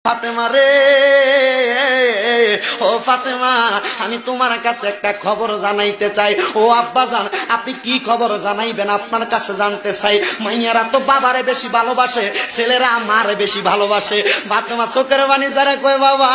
ফাতেমা রে, ও ফাতেমা, আমি তোমার কাছে একটা খবর জানাইতে চাই। ও আব্বাজান, আপনি কি খবর জানাইবেন? আপনার কাছে জানতে চাই। মাইয়ারা তো বাবারে বেশি ভালোবাসে, ছেলেরা মারে বেশি ভালোবাসে। ফাতেমা চোখের পানি ছেড়ে কয়, বাবা,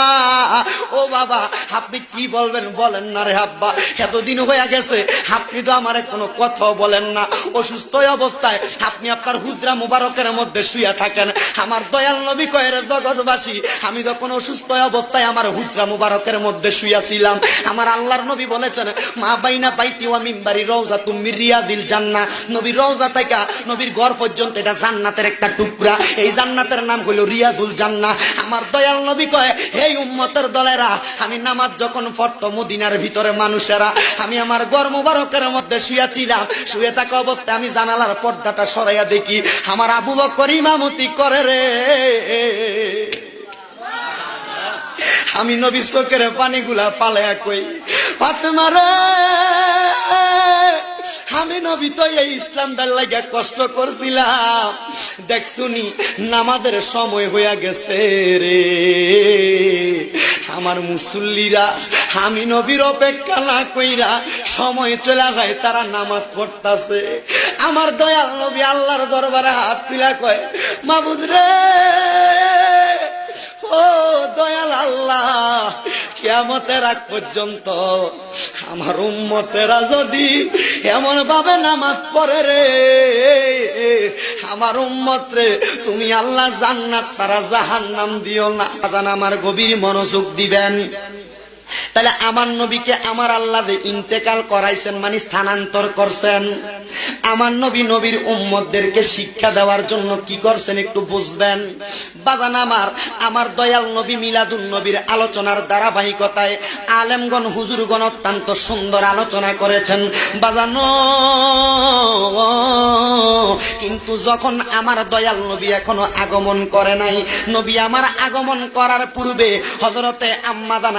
ও বাবা, আপনি কি বলবেন বলেন না রে আব্বা। এতদিন হয়ে গেছে, আপনি তো আমারে কোনো কথাও বলেন না। অসুস্থ অবস্থায় আপনি আপনার হুজরা মুবারকের মধ্যে শুয়ে থাকেন। আমার দয়াল নবী কয়, রে জগৎবাসী, আমি যখন অসুস্থ অবস্থায় আমার হুজরা মুবারকের মধ্যে শুয়েছিলাম, আমার আল্লাহর নবী বলেছেন, মা বাইনা বাইতি ওয়া মিম্বারি রওজাতুম মির রিয়াদিল জান্নাহ। নবীর রওজা থেকে নবীর ঘর পর্যন্ত এটা জান্নাতের একটা টুকরা। এই জান্নাতের নাম হলো রিয়াদুল জান্নাহ। আমার দয়াল নবী কয়, হে উম্মতের দলেরা, আমি নামাজ যখন পড়তো মদিনার ভিতরে মানুষেরা, আমি আমার ঘর মুবারকের মধ্যে শুয়েছিলাম। শুয়ে থাকা অবস্থায় আমি জানালার পর্দাটা সরাইয়া দেখি আমার আবু বকর ইমামতি করে রে। আমি নবী চোখের পানিগুলা পালায়া কই, ফাতেমা রে, আমি নবী তো এই ইসলামটার লাগা কষ্ট করছিলাম, দেখছুনি নামাজের সময় হইয়া গেছে রে। আমার মুসল্লিরা আমি নবীর অপেক্ষা না কইরা সময় চলে যায়, তারা নামাজ পড়তাছে। আমার দয়াল নবী আল্লাহর দরবারে হাত তুলা কয়, মাবুদ রে, ও দয়াল আল্লাহ, কিয়ামতের আগ পর্যন্ত আমার উম্মতেরা যদি এমন ভাবে নামাজ পড়ে রে, আমার উম্মত রে, তুমি আল্লাহ জান্নাত ছাড়া জাহান্নাম দিও না। জান আমার গভীর মনোযোগ দিবেন। তাহলে আমার নবীকে আমার আল্লাহ যে ইন্তেকাল করাইছেন, মানে স্থানান্তর করছেন, আমার নবী নবীর উম্মতদেরকে শিক্ষা দেওয়ার জন্য কি করছেন একটু বুঝবেন। বাজান আমার দয়াল নবী মিলাদুন নবীর আলোচনার ধারাবাহিকতায় আলেমগণ হুজুরগণ অত্যন্ত সুন্দর আলোচনা করেছেন বাজানো। কিন্তু যখন আমার দয়াল নবী এখনো আগমন করে নাই, নবী আমার আগমন করার পূর্বে হযরতে আম্মাজান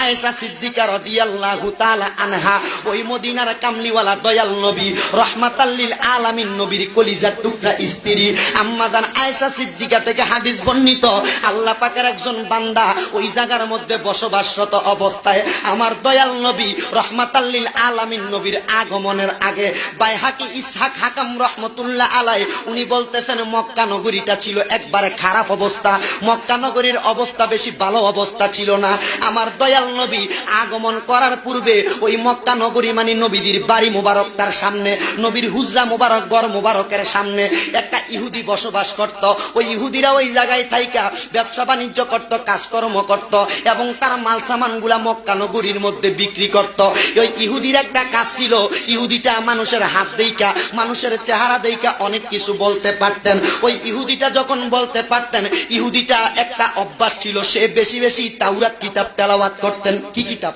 আয়েশা সিদ্দিকা রাদিয়াল্লাহু তাআলা আনহা, ওই মদিনার কামলিওয়ালা দয়াল নবী রাহমাতাল লিল আলামিন নবীর কলিজার টুকরা স্ত্রী আম্মাজান আয়েশা সিদ্দিকা থেকে হাদিস বর্ণিত, আল্লাহ পাকের একজন বান্দা ওই জায়গার মধ্যে বসবাসরত অবস্থায় আমার দয়াল নবী রাহমাতাল লিল আলামিন নবীর আগমনের আগে বাইহাকি ইসহাক হাকাম রাহমাতুল্লাহ আলাইহি উনি বলতেছেন, মক্কা নগরীটা ছিল একবারে খারাপ অবস্থা, মক্কা নগরীর অবস্থা বেশি ভালো অবস্থা ছিল না। আমার দয়াল নবী আগমন করার পূর্বে ওই মক্কা নগরী মানে নবীদের বাড়ি মুবারকটার সামনে, নবীর হুজরা মুবারক ঘর মুবারকের সামনে একটা ইহুদি বসবাস করত। ওই ইহুদিরা ওই জায়গায় থাইকা ব্যবসা বাণিজ্য করত, কাজকর্ম করত এবং তার মাল সামানগুলা মক্কা নগরীর মধ্যে বিক্রি করত। ওই ইহুদির একটা কাজ ছিল, ইহুদিটা মানুষের হাত দেইকা, মানুষের চেহারা দেইকা অনেক কিছু বলতে পারতেন। ওই ইহুদিটা যখন বলতে পারতেন, ইহুদিটা একটা অভ্যাস ছিল, সে বেশি বেশি তাওরাত কিতাব তেলাওয়াত করতেন। কি কিতাব?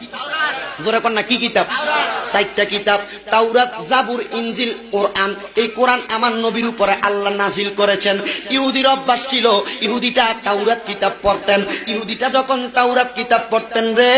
জোরে কর না, কি কিতাব? 4টা কিতাব, তাওরাত, জাবুর, ইনজিল, কোরআন। এই কোরআন আমার নবীর উপরে আল্লাহ নাজিল করেছেন। ইহুদির অভ্যাস ছিল, ইহুদিটা তাওরাত কিতাব পড়তেন। ইহুদিটা যখন তাওরাত কিতাব পড়তেন রে,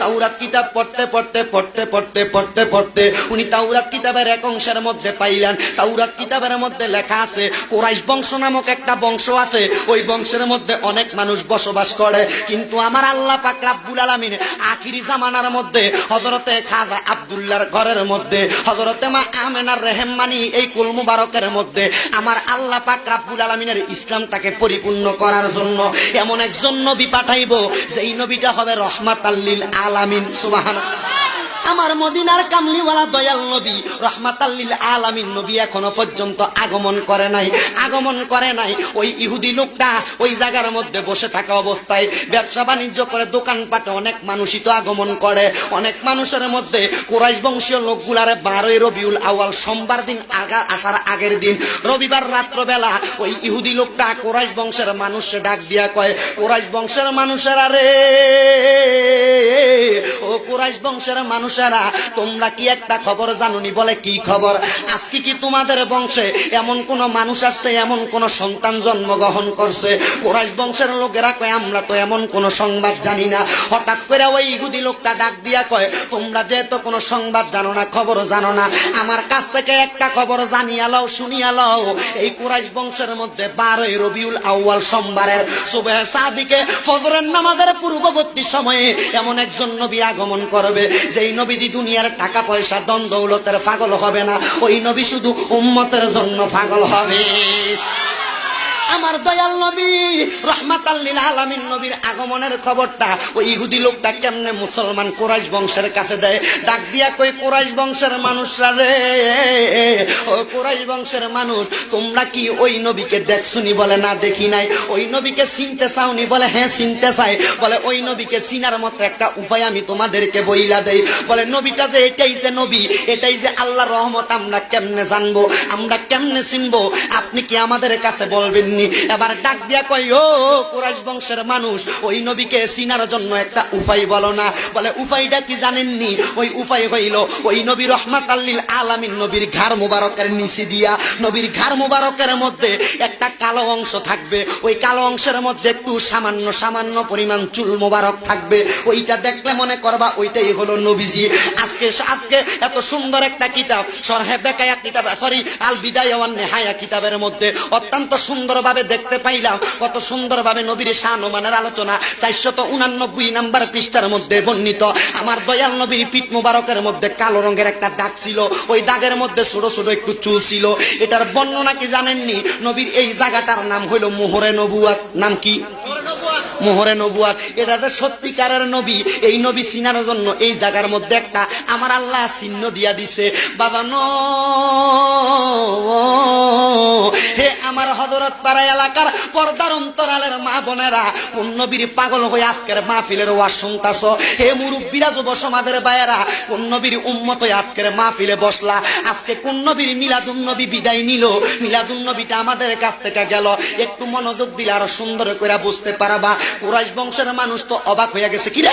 তাওরাত কিতাব পড়তে পড়তে পড়তে পড়তে পড়তে পড়তে উনি তাওরাত কিতাবের এক অংশের মধ্যে পাইলেন, তাওরাত কিতাবের মধ্যে লেখা আছে কুরাইশ বংশ নামক একটা বংশ আছে, ওই বংশের মধ্যে অনেক মানুষ বসবাস করে। কিন্তু আমার আল্লাহ পাক রব্বুল আলামিন আখিরি জামানার মধ্যে হযরতে খাজা আব্দুল্লাহর ঘরের মধ্যে, হযরতে মা আমেনার রেহমানি এই কুল মুবারকের মধ্যে আমার আল্লাহ পাক রব্বুল আলামিনের ইসলামটাকে পরিপূর্ণ করার জন্য এমন একজন নবী পাঠাইবো, যেই নবীটা হবে রাহমাতাল লিল আলামিন। সুবহানাল্লাহ। আমার মদিনার কামলিওয়ালা দয়াল নবী রাহমাতাল লিল আলামিন নবী এখনো পর্যন্ত আগমন করে নাই। ওই ইহুদি লোকটা ওই জায়গার মধ্যে বসে থাকা অবস্থায় ব্যবসা বাণিজ্য করে, দোকানপাটে অনেক মানুষই তো আগমন করে। অনেক মানুষের মধ্যে কুরাইশ বংশীয় লোকগুলারে 12ই রবিউল আউয়াল সোমবার দিন আসার আগের দিন রবিবার রাত্রবেলা ওই ইহুদি লোকটা কুরাইশ বংশের মানুষে ডাক দিয়া কয়, কুরাইশ বংশের মানুষেরা রে, ও কুরাইশ বংশের মানুষেরা, তোমরা কি একটা খবর জানোনি? বলে কি খবর? আজকে কি তোমাদের বংশে এমন কোন মানুষ আসছে, এমন কোন সন্তান জন্মগ্রহণ করছে? কুরাইশ বংশের লোকেরা কয় আমরা তো এমন কোন সংবাদ জানি না। হঠাৎ করে ওই ইহুদি লোকটা ডাক দিয়া কয়, তোমরা যেহেতু কোনো সংবাদ জানো না, খবর জানো না, আমার কাছ থেকে একটা খবর জানিয়া লও, শুনিয়া লও। এই কুরাইশ বংশের মধ্যে 12 রবিউল আউয়াল সোমবারের সুবহে সাদিকে ফজরের নামাজের পূর্ববর্তী সময়ে এমন একজন নবী আগমন করবে, যেই নবী দুনিয়ার টাকা পয়সা ধন দৌলতের পাগল হবে না, ওই নবী শুধু উম্মতের জন্য পাগল হবে। আমার দয়াল নবী রাহমাতাল লিল আলামিন নবীর আগমনের খবরটা ওই ইহুদি লোকটা কেমনে মুসলমান কুরাইশ বংশের কাছে দেয়? ডাক দিয়া কই, কুরাইশ বংশের মানুষরা রে, ও কুরাইশ বংশের মানুষ, তোমরা কি ওই নবীকে দেখছুনি? বলে না, দেখি নাই। ওই নবীকে চিনতে চাওনি? বলে হ্যাঁ, চিনতে চাই। বলে ওই নবীকে চিনার মতো একটা উপায় আমি তোমাদেরকে বইলা দেই। বলে নবীটা যে এটাই যে নবী, এটাই যে আল্লাহর রহমত, আমরা কেমনে জানবো, আমরা কেমনে চিনবো? আপনি কি আমাদের কাছে বলবেন? এবার ডাক দিয়া কই, ও কুরাইশ বংশের মানুষ, ওই নবীকে চিনার জন্য একটা উপায় বলো না। বলে উপায়টা কি জানেননি? ওই উপায় হইল, ওই নবী রাহমাতাল লিল আলামিন নবীর ঘাড় মুবারকের নিচে দিয়া, নবীর ঘাড় মুবারকের মধ্যে একটা কালো অংশ থাকবে, ওই কালো অংশের মধ্যে একটু সামান্য সামান্য পরিমাণ চুল মুবারক থাকবে। ওইটা দেখলে মনে করবা ওইটাই হলো নবীজি। আজকে এত সুন্দর একটা কিতাব শরহে বেকায়া কিতাব, সরি আল বিদায়া ওয়ান নিহায়া কিতাবের মধ্যে অত্যন্ত সুন্দরভাবে দেখতে পাইলাম, কত সুন্দরভাবে নবীর শান ও মানের আলোচনা 489 নাম্বার পৃষ্ঠার মধ্যে বর্ণিত। আমার দয়াল নবীর পিঠ মুবারকের মধ্যে কালো রঙের একটা দাগ ছিল, ওই দাগের মধ্যে ছোট ছোট একটু চুল ছিল। এটার বর্ণনা কি জানেননি? নবীর এই জায়গাটার নাম হইল মোহরে নবুয়াত। নাম কি? মোহরে নবুয়াত। এটা যে সত্যিকারের নবী, এই নবী চিনার জন্য এই জায়গার মধ্যে একটা আমার আল্লাহ চিহ্ন দিয়া দিছে। বাবা নো হে আমার হযরত পাড়া এলাকার পর্দার অন্তরালের মা বোনেরা, কোন নবীর পাগল হয়ে আজকের মাহফিলের ওয়াজ শুনতাছ? হে মুরব্বীরা, যুব সমাজের ভাইয়েরা, কোন নবীর উম্মত হয়ে আজকের মাহফিলে বসলা? আজকে কোন নবীর মিলাদুন নবী বিদায় নিল? মিলাদুন নবীটা আমাদের কাছ থেকে গেল। একটু মনোযোগ দিলে আরো সুন্দর করে বুঝতে পারবা। কুরাইশ বংশের মানুষ তো অবাক হয়ে গেছে, কি রে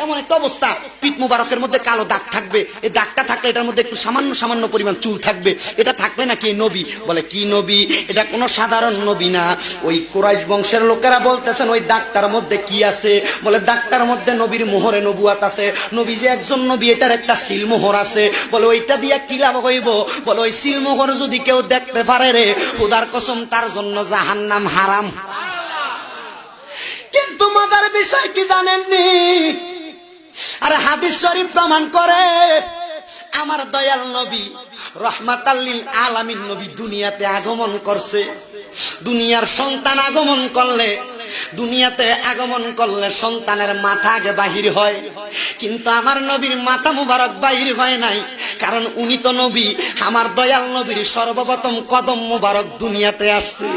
এমন একটা অবস্থা, পিঠ মুবারকের মধ্যে কালো দাগ থাকবে, এই দাগটা থাকলে এটার মধ্যে একটু সামান্য সামান্য পরিমাণ চুল থাকবে, এটা থাকলে নাকি নবী? বলে কি নবী? এটা কোনো সাধারণ নবী না। ওই কুরাইশ বংশের লোকেরা বলতেছেন ওই দাগটার মধ্যে কি আছে? বলে দাগটার মধ্যে নবীর মোহরে নবুয়াত আছে। নবী যে একজন নবী, এটার একটা সিলমোহর আছে। বলে ওইটা দিয়া কি লাভ হইব? বলে ওই সিলমোহর যদি কেউ দেখতে পারে রে, খোদার কসম তার জন্য জাহান্নাম হারাম। কিন্তু মজার বিষয় কি জানেননি? আরে হাদিস শরীফ প্রমাণ করে আমার দয়াল নবী রাহমাতাল লিল আলামিন নবী দুনিয়াতে আগমন করছে। দুনিয়ার সন্তান আগমন করলে, দুনিয়াতে আগমন করলে সন্তানের মাথা আগে বাহির হয়, কিন্তু আমার নবীর মাথা মুবারক বাহির হয় নাই। কারণ উনি তো নবী। আমার দয়াল নবীর সর্বপ্রথম কদম মুবারক দুনিয়াতে আসছে।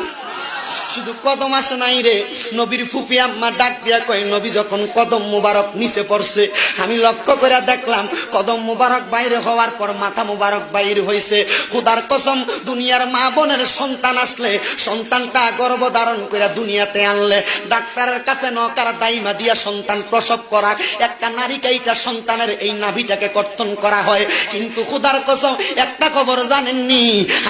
শুধু কদম আসে নাই রে, নবীর ফুফি আম্মা ডাক দিয়া কয়, নবী যখন কদম মুবারক নিচে পড়ছে, আমি লক্ষ্য করে দেখলাম কদম মুবারক বাইরে হওয়ার পর মাথা মুবারক বাইর হয়েছে। খোদার কসম, দুনিয়ার মা বোনের সন্তান আসলে, সন্তানটা গর্ভধারণ করে দুনিয়াতে আনলে, ডাক্তারের কাছে নকার দাইমা দিয়া সন্তান প্রসব করা, একটা নারিকাইটা সন্তানের এই নাভিটাকে কর্তন করা হয়। কিন্তু খোদার কসম, একটা খবর জানেননি?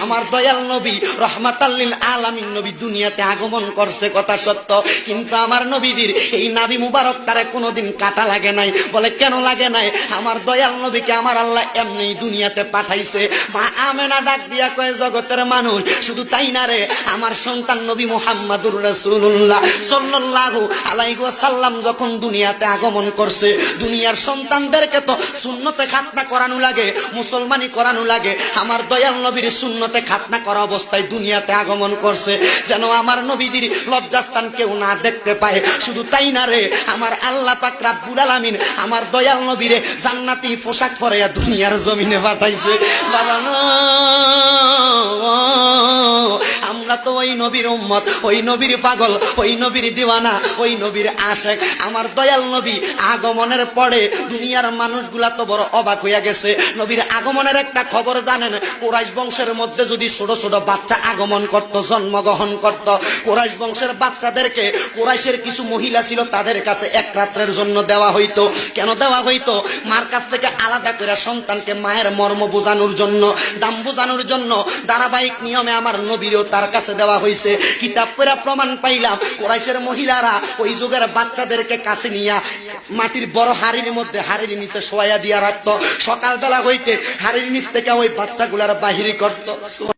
আমার দয়াল নবী রাহমাতাল লিল আলামিন নবী দুনিয়াতে আগমন করছে, কথা সত্য, কিন্তু আমার নবীদের এই নাভি মুবারকটারে কোনোদিন কাটা লাগে নাই। বলে কেন লাগে নাই? আমার দয়াল নবীকে আমার আল্লাহ এমনি দুনিয়াতে পাঠাইছে। মা আমেনা ডাক দিয়া কয়, জগতের মানুষ, শুধু তাই না রে, আমার সন্তান নবী মুহাম্মাদুর রাসূলুল্লাহ সাল্লাল্লাহু আলাইহি ওয়াসাল্লাম যখন দুনিয়াতে আগমন করছে, দুনিয়ার সন্তানদেরকে তো সুন্নতে খাতনা করানো লাগে, মুসলমানি করানো লাগে। আমার দয়াল নবীর সুন্নতে খাতনা করা অবস্থায় দুনিয়াতে আগমন করছে, যেন আমার নবীদের লজ্জাস্থান কেউ না দেখতে পায়। শুধু তাই না রে, আমার আল্লাহ পাক রব্বুল আলামিন আমার দয়াল নবীরে জান্নাতি পোশাক পরাইয়া দুনিয়ার জমিনে পাঠাইছে। বাবা না, আমরা আমরা তো ওই নবীর উম্মত, ওই নবীর পাগল, ওই নবীর দিওয়ানা, ওই নবীর আশেক। আমার দয়াল নবী আগমনের পরে দুনিয়ার মানুষগুলা তো বড় অবাক হইয়া গেছে। নবীর আগমনের একটা খবর জানেন? কুরাইশ বংশের মধ্যে যদি ছোট ছোট বাচ্চা আগমন করত, জন্মগ্রহণ করত, কুরাইশ বংশের বাচ্চাদেরকে কুরাইশের কিছু মহিলা ছিল তাদের কাছে এক রাত্রের জন্য দেওয়া হইতো। কেন দেওয়া হইতো? মার কাছ থেকে আলাদা করে সন্তানকে মায়ের মর্ম বোঝানোর জন্য, দাম বোঝানোর জন্য। ধারাবাহিক নিয়মে আমার নবীরও তার কাছে দেওয়া হয়েছে। কিতাব পড়ে প্রমাণ পাইলাম কুরাইশের মহিলারা ওই যুগের বাচ্চাদেরকে কাছে নিয়ে মাটির বড় হাড়ির মধ্যে, হাড়ির নিচে শোয়া দিয়া রাখতো। সকালবেলা হইতে হাড়ির নিচ থেকে ওই বাচ্চাগুলার বাহির করতো।